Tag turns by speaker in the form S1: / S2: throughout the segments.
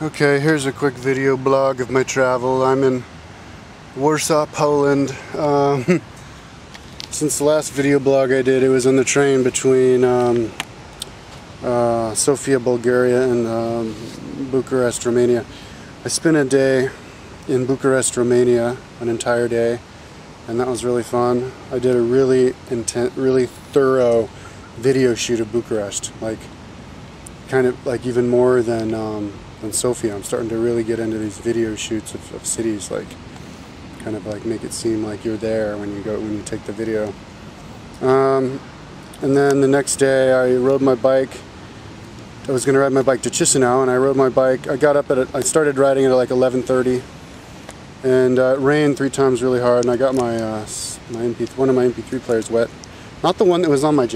S1: Okay, here's a quick video blog of my travel. I'm in Warsaw, Poland. Since the last video blog I did, it was on the train between Sofia, Bulgaria and Bucharest, Romania. I spent a day in Bucharest, Romania, an entire day, and that was really fun. I did a really thorough video shoot of Bucharest, kind of even more than Sofia. I'm starting to really get into these video shoots of cities, kind of make it seem like you're there when you take the video. And then the next day I rode my bike. I was going to ride my bike to Chisinau, and I rode my bike. I started riding it at 11:30, and it rained 3 times really hard, and I got one of my MP3 players wet. Not the one that was on my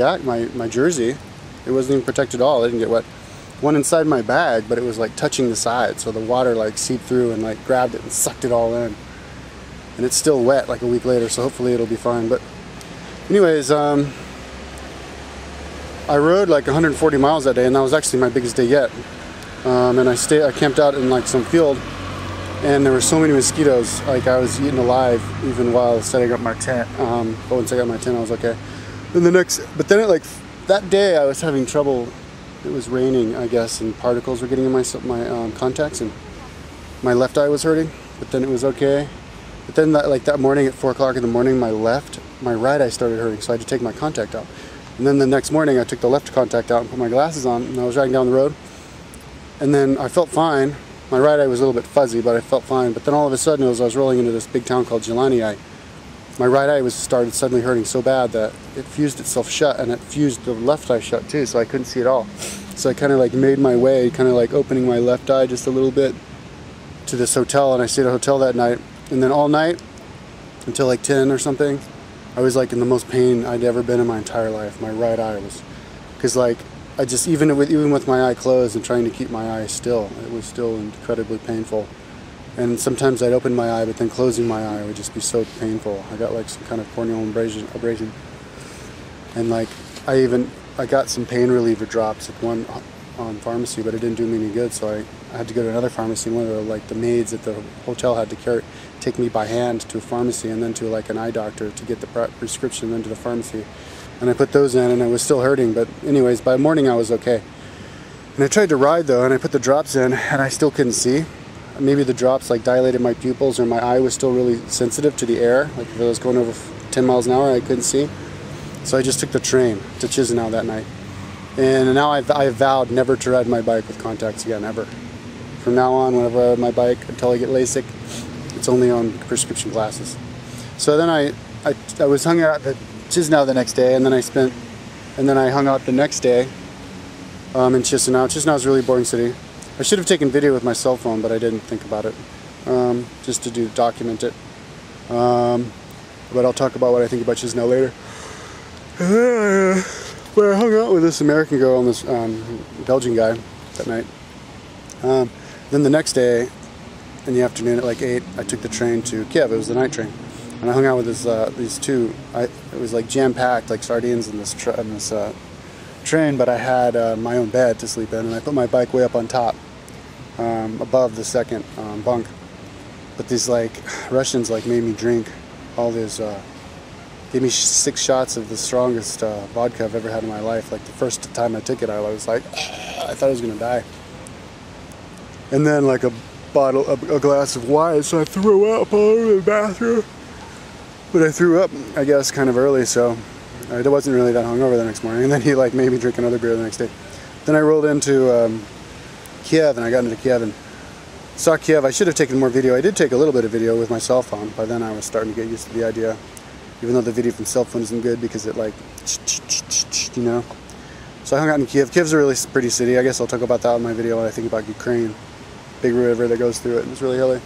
S1: my jersey. It wasn't even protected at all. It didn't get wet. One inside my bag, but it was touching the side, so the water seeped through and grabbed it and sucked it all in. And it's still wet a week later, so hopefully it'll be fine. But anyways, I rode 140 miles that day, and that was actually my biggest day yet. And I camped out in some field, and there were so many mosquitoes. I was eaten alive even while setting up my tent. But once I got my tent, I was okay. Then that day I was having trouble. It was raining, I guess, and particles were getting in my contacts, and my left eye was hurting. But then it was okay. But then that morning at 4 o'clock in the morning, my right eye started hurting, so I had to take my contact out. And then the next morning I took the left contact out and put my glasses on, and I was riding down the road, and then I felt fine. My right eye was a little bit fuzzy, but I felt fine. But then all of a sudden, as I was rolling into this big town called Jelani, my right eye started suddenly hurting so bad that it fused itself shut, and it fused the left eye shut too, so I couldn't see at all. So I kind of made my way, opening my left eye just a little bit to this hotel, and I stayed at a hotel that night. And then all night until 10 or something, I was in the most pain I'd ever been in my entire life. My right eye was, because I just even with my eye closed and trying to keep my eye still, it was still incredibly painful. And sometimes I'd open my eye, but then closing my eye would just be so painful. I got some kind of corneal abrasion, and I got some pain reliever drops at one on pharmacy, but it didn't do me any good. So I had to go to another pharmacy. One of the maids at the hotel had to take me by hand to a pharmacy, and then to an eye doctor to get the prescription, and then to the pharmacy. And I put those in, and it was still hurting. But anyways, by morning I was okay. And I tried to ride though, and I put the drops in, and I still couldn't see. Maybe the drops dilated my pupils, or my eye was still really sensitive to the air. If I was going over 10 miles an hour, I couldn't see. So I just took the train to Chisinau that night. And now I vowed never to ride my bike with contacts again, ever. From now on, whenever I ride my bike, until I get LASIK, it's only on prescription glasses. So then I was hung out at Chisinau the next day, and then I hung out the next day in Chisinau. Chisinau is a really boring city. I should have taken video with my cell phone, but I didn't think about it, just to document it. But I'll talk about what I think about Chisinau later. But I hung out with this American girl and this Belgian guy that night. Then the next day, in the afternoon at 8, I took the train to Kiev. It was the night train, and I hung out with these two. It was jam-packed, like sardines in this train. But I had my own bed to sleep in, and I put my bike way up on top, above the second bunk. But these Russians made me drink all this. Gave me 6 shots of the strongest vodka I've ever had in my life. The first time I took it, I was I thought I was gonna die. And then a glass of wine, so I threw up all over the bathroom. But I threw up, I guess, kind of early, so I wasn't really that hungover the next morning. And then he made me drink another beer the next day. Then I rolled into Kiev, and I got into Kiev and saw Kiev. I should have taken more video. I did take a little bit of video with my cell phone. By then I was starting to get used to the idea. Even though the video from cell phone isn't good because it you know. So I hung out in Kiev. Kiev's a really pretty city. I guess I'll talk about that in my video when I think about Ukraine. Big river that goes through it, and it's really hilly.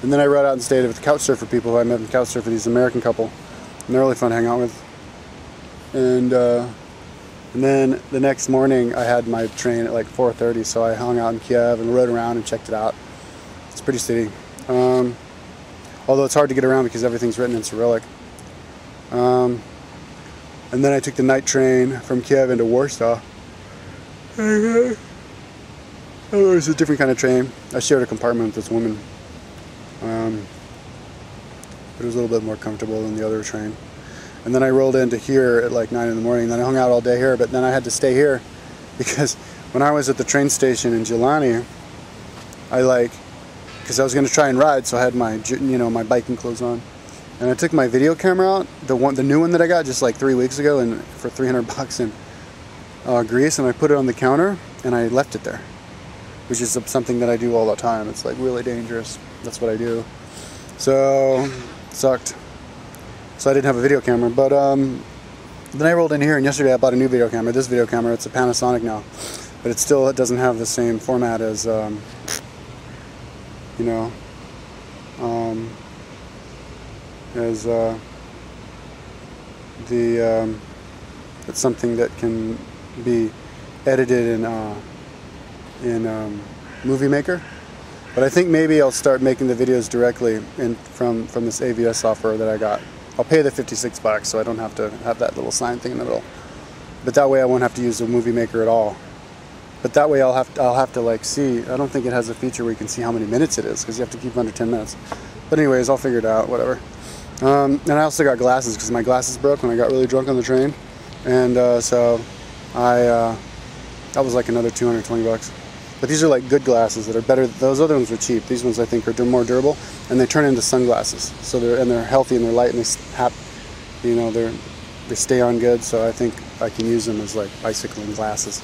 S1: And then I rode out and stayed with the couch surfer people who I met in the couch surfer, these American couple. And they're really fun to hang out with. And then the next morning I had my train at 4:30, so I hung out in Kiev and rode around and checked it out. It's a pretty city. Although it's hard to get around because everything's written in Cyrillic. And then I took the night train from Kiev into Warsaw. And Oh, it's a different kind of train. I shared a compartment with this woman. But it was a little bit more comfortable than the other train. And then I rolled into here at like 9 in the morning. Then I hung out all day here, but then I had to stay here because when I was at the train station in Jelani, because I was going to try and ride, so I had my, my biking clothes on. And I took my video camera out, the new one that I got just like 3 weeks ago, and for $300 in Greece, and I put it on the counter and I left it there, which is something that I do all the time. It's like really dangerous. That's what I do. So sucked. So I didn't have a video camera, but then I rolled in here, and yesterday I bought a new video camera. This video camera, it's a Panasonic now, but it doesn't have the same format as it's something that can be edited in Movie Maker. But I think maybe I'll start making the videos directly from this AVS software that I got. I'll pay the $56 so I don't have to have that little sign thing in the middle. But that way I won't have to use the Movie Maker at all. But that way I'll have to like see. I don't think it has a feature where you can see how many minutes it is, because you have to keep under 10 minutes. But anyways, I'll figure it out, whatever. And I also got glasses because my glasses broke when I got really drunk on the train. And so that was like another $220. But these are like good glasses that are better. Those other ones were cheap. These ones I think are more durable, and they turn into sunglasses. So they're healthy and they're light, and they stay on good. So I think I can use them as like bicycling glasses.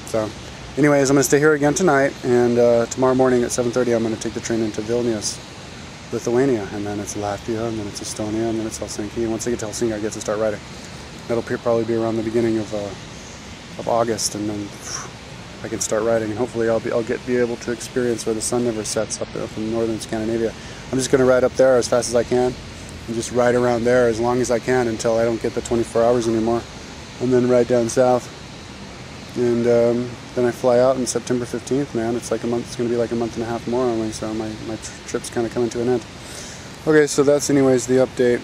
S1: So anyways, I'm gonna stay here again tonight, and tomorrow morning at 7:30 I'm gonna take the train into Vilnius, Lithuania, and then it's Latvia, and then it's Estonia, and then it's Helsinki. And once I get to Helsinki, I get to start riding. That'll probably be around the beginning of August, and then I can start riding, and hopefully I'll be able to experience where the sun never sets up in northern Scandinavia. I'm just going to ride up there as fast as I can, and just ride around there as long as I can until I don't get the 24 hours anymore, and then ride down south. And then I fly out on September 15th, man. It's like a month. It's going to be like a month and a half more only, so my trip's kind of coming to an end. Okay, so that's anyways the update.